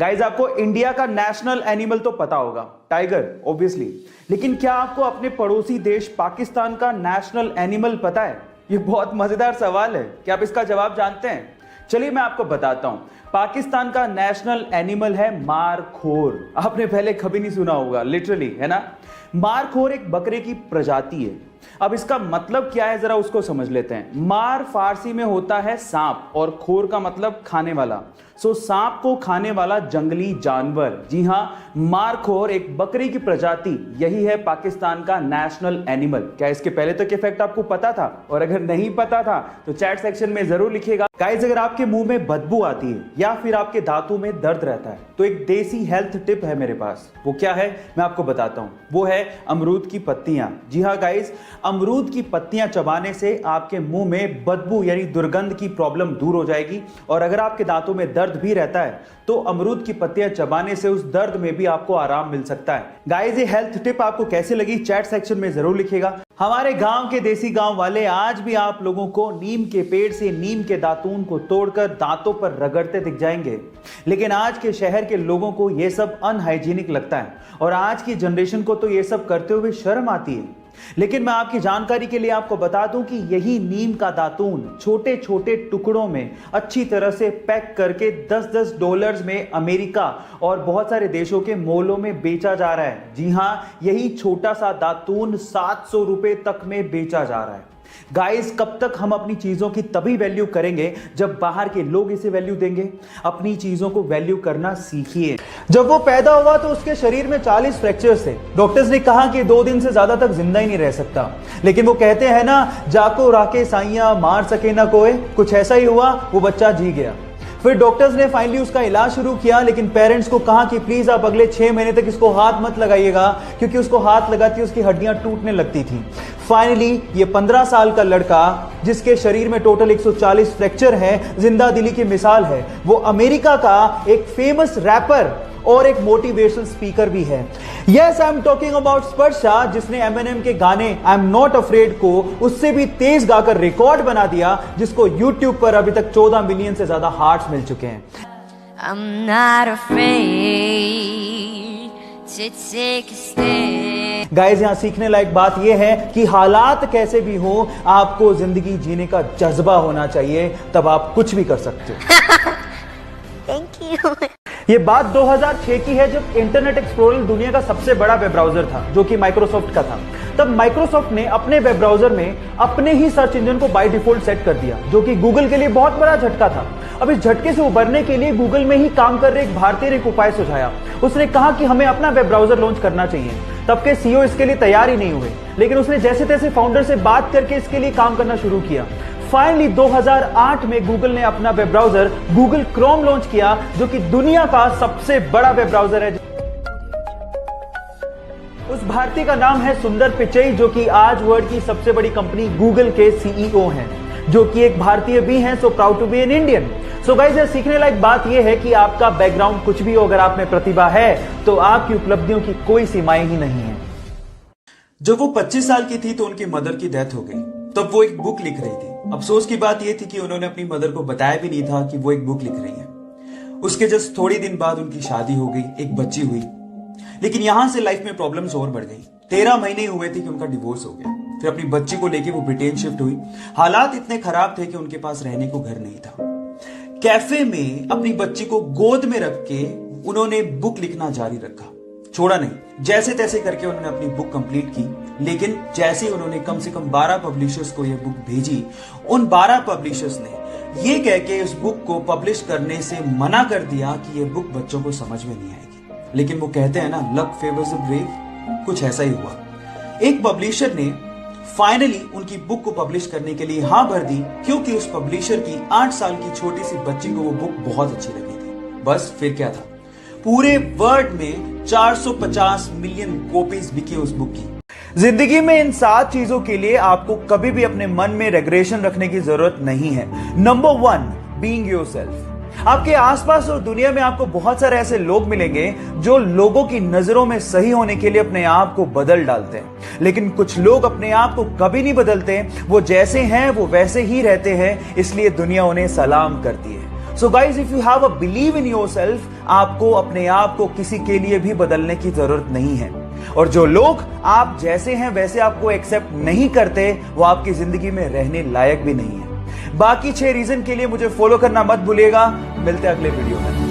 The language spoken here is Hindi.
गाइज आपको इंडिया का नेशनल एनिमल तो पता होगा, टाइगर ऑब्वियसली, लेकिन क्या आपको अपने पड़ोसी देश पाकिस्तान का नेशनल एनिमल पता है? ये बहुत मजेदार सवाल है। क्या आप इसका जवाब जानते हैं? चलिए मैं आपको बताता हूं। पाकिस्तान का नेशनल एनिमल है मारखोर। आपने पहले कभी नहीं सुना होगा, लिटरली, है ना। मारखोर एक बकरे की प्रजाति है। अब इसका मतलब क्या है जरा उसको समझ लेते हैं। मार फारसी में होता है सांप और खोर का मतलब खाने वाला। सो सांप को खाने वाला जंगली जानवर, जी हां, मारखोर एक बकरी की प्रजाति, यही है पाकिस्तान का नेशनल एनिमल। क्या इसके पहले तक के फैक्ट आपको पता था? और अगर नहीं पता था तो चैट सेक्शन में जरूर लिखिएगा। गाइस अगर आपके मुंह में बदबू आती है या फिर आपके दांतों में दर्द रहता है तो एक देसी हेल्थ टिप है मेरे पास। वो क्या है मैं आपको बताता हूं। वो है अमरूद की पत्तियां। जी हां गाइस, अमरूद की पत्तियां चबाने से आपके मुंह में बदबू यानी दुर्गंध की प्रॉब्लम दूर हो जाएगी। और अगर आपके दांतों में दर्द भी रहता है तो अमरूद की पत्तियां चबाने से उस दर्द में भी आपको आराम मिल सकता है। गाइस ये हेल्थ टिप आपको कैसी लगी चैट सेक्शन में जरूर लिखिएगा। हमारे गांव के देसी गांव वाले आज भी आप लोगों को नीम के पेड़ से नीम के दातून को तोड़कर दांतों पर रगड़ते दिख जाएंगे, लेकिन आज के शहर के लोगों को यह सब अनहाइजीनिक लगता है और आज की जनरेशन को तो यह सब करते हुए शर्म आती है। लेकिन मैं आपकी जानकारी के लिए आपको बता दूं कि यही नीम का दातून छोटे छोटे टुकड़ों में अच्छी तरह से पैक करके 10-10 डॉलर्स में अमेरिका और बहुत सारे देशों के मॉलों में बेचा जा रहा है। जी हां, यही छोटा सा दातून 700 रुपए तक में बेचा जा रहा है। गाइस कब तक हम अपनी चीजों की तभी वैल्यू करेंगे जब बाहर के लोग इसे वैल्यू देंगे? अपनी चीजों को वैल्यू करना सीखिए। जब वो पैदा हुआ तो उसके शरीर में 40 फ्रैक्चर्स थे। डॉक्टर्स ने कहा कि 2 दिन से ज्यादा तक जिंदा ही नहीं रह सकता, लेकिन वो कहते हैं ना, जाको राके साइया मार सके ना कोई, कुछ ऐसा ही हुआ, वो बच्चा जी गया। फिर डॉक्टर्स ने फाइनली उसका इलाज शुरू किया, लेकिन पेरेंट्स को कहा कि प्लीज आप अगले 6 महीने तक इसको हाथ मत लगाइएगा, क्योंकि उसको हाथ लगाती उसकी हड्डियां टूटने लगती थी। फाइनली ये 15 साल का लड़का जिसके शरीर में टोटल 140 फ्रैक्चर है, जिंदा दिली की मिसाल है। वो अमेरिका का एक फेमस रैपर और एक मोटिवेशनल स्पीकर भी है। Yes, I am talking about Sparsha, जिसने एमिनेम के गाने आई एम नॉट अफ्रेड को उससे भी तेज गाकर रिकॉर्ड बना दिया, जिसको यूट्यूब पर अभी तक 14 मिलियन से ज्यादा हार्ट्स मिल चुके हैं। I'm not afraid to take a stand. Guys यहां सीखने लायक बात यह है कि हालात कैसे भी हो, आपको जिंदगी जीने का जज्बा होना चाहिए, तब आप कुछ भी कर सकते हो। Thank you. ये बात 2006 की है, जब इंटरनेट एक्सप्लोरर दुनिया का सबसे बड़ा वेब ब्राउजर था, जो कि माइक्रोसॉफ्ट का था। तब माइक्रोसॉफ्ट ने अपने वेब ब्राउजर में अपने ही सर्च इंजन को बाय डिफॉल्ट सेट कर दिया, जो कि गूगल के लिए बहुत बड़ा झटका था। अब इस झटके से उबरने के लिए गूगल में ही काम कर रहे एक भारतीय ने एक उपाय सुझाया। उसने कहा कि हमें अपना वेब ब्राउजर लॉन्च करना चाहिए। तब के सीईओ इसके लिए तैयार ही नहीं हुए, लेकिन उसने जैसे तैसे फाउंडर से बात करके इसके लिए काम करना शुरू किया। फाइनली 2008 में गूगल ने अपना web browser Google Chrome launch किया, जो कि दुनिया का सबसे बड़ा वेब ब्राउजर है। उस भारतीय का नाम है सुंदर पिचई, जो कि आज वर्ल्ड की सबसे बड़ी कंपनी गूगल के सीईओ हैं, जो कि एक भारतीय भी हैं। So proud to be an Indian. So guys ये सीखने लायक बात यह है कि आपका बैकग्राउंड कुछ भी हो, अगर आप में प्रतिभा है तो आपकी उपलब्धियों की कोई सीमाएं ही नहीं है। जब वो 25 साल की थी तो उनकी मदर की डेथ हो गई। तब वो एक बुक लिख रही थी। अफसोस की बात यह थी कि उन्होंने अपनी मदर को बताया भी नहीं था कि वो एक बुक लिख रही है। उसके जस्ट थोड़ी दिन बाद उनकी शादी हो गई, एक बच्ची हुई। लेकिन यहां से लाइफ में प्रॉब्लम्स और बढ़ गई। 13 महीने हुए थे कि उनका डिवोर्स हो गया। फिर अपनी बच्ची को लेके वो ब्रिटेन शिफ्ट हुई। हालात इतने खराब थे कि उनके पास रहने को घर नहीं था। कैफे में अपनी बच्ची को गोद में रख के उन्होंने बुक लिखना जारी रखा, छोड़ा नहीं। जैसे तैसे करके उन्होंने अपनी बुक कंप्लीट की। लेकिन जैसे उन्होंने कम से कम 12 पब्लिशर्स को यह बुक भेजी, उन 12 पब्लिशर्स ने यह कह के उस बुक को पब्लिश करने से मना कर दिया कि यह बुक बच्चों को समझ में नहीं आएगी। लेकिन वो कहते हैं ना, लक फेवर्स द ब्रेव, कुछ ऐसा ही हुआ। एक पब्लिशर ने फाइनली उनकी बुक को पब्लिश करने के लिए हाँ भर दी, क्योंकि उस पब्लिशर की 8 साल की छोटी सी बच्ची को वो बुक बहुत अच्छी लगी थी। बस फिर क्या था, पूरे वर्ल्ड में 450 मिलियन कॉपीज बिकी उस बुक की। जिंदगी में इन 7 चीजों के लिए आपको कभी भी अपने मन में रेग्रेशन रखने की जरूरत नहीं है। Number 1, being yourself. आपके आसपास और दुनिया में आपको बहुत सारे ऐसे लोग मिलेंगे जो लोगों की नजरों में सही होने के लिए अपने आप को बदल डालते हैं, लेकिन कुछ लोग अपने आप को कभी नहीं बदलते। वो जैसे हैं वो वैसे ही रहते हैं, इसलिए दुनिया उन्हें सलाम करती है। So guys, if you have a believe in yourself, आपको अपने आप को किसी के लिए भी बदलने की जरूरत नहीं है। और जो लोग आप जैसे हैं वैसे आपको एक्सेप्ट नहीं करते, वो आपकी जिंदगी में रहने लायक भी नहीं है। बाकी 6 रीजन के लिए मुझे फॉलो करना मत भूलिएगा। मिलते हैं अगले वीडियो में।